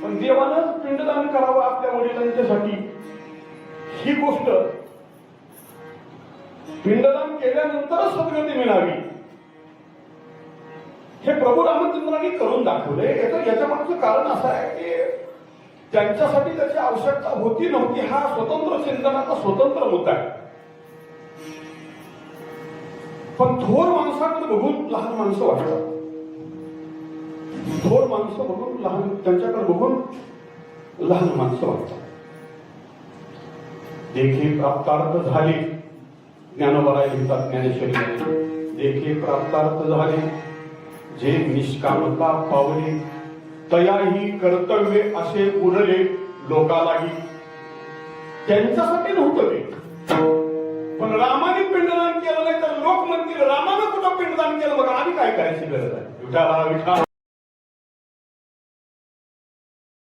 पण देवानं पिंडदान करावं आपल्या वडिलांच्यासाठी, ही गोष्ट पिंडदान केल्यानंतरच सद्गती मिळावी हे प्रभू रामचंद्रांनी करून दाखवले. याच्या मागचं कारण असं आहे की त्यांच्यासाठी त्याची आवश्यकता होती नव्हती हा स्वतंत्र चिंतनाचा स्वतंत्र मुद्दा आहे. पण थोर माणसाकडे बघून लहान माणसं वाटतात, थोर माणसं बघून त्यांच्याकडे बघून लहान माणसं वाटतात. देखे प्राप्तार्थ झाले, ज्ञानोबा लिहितात ज्ञानेश्वरी, देखे प्राप्तार्थ झाले जे निष्कामता पावले, तयाही कर्तव्य असे उरले लोकालाही. त्यांच्यासाठी नव्हतं ते, पण रामाने पिंडदान केलं नाही तर लोक म्हणतील रामानं कुठं पिंडदान केलं, बघा आम्ही काय करायची गरज आहे. विठ्ठला विठ्ठला.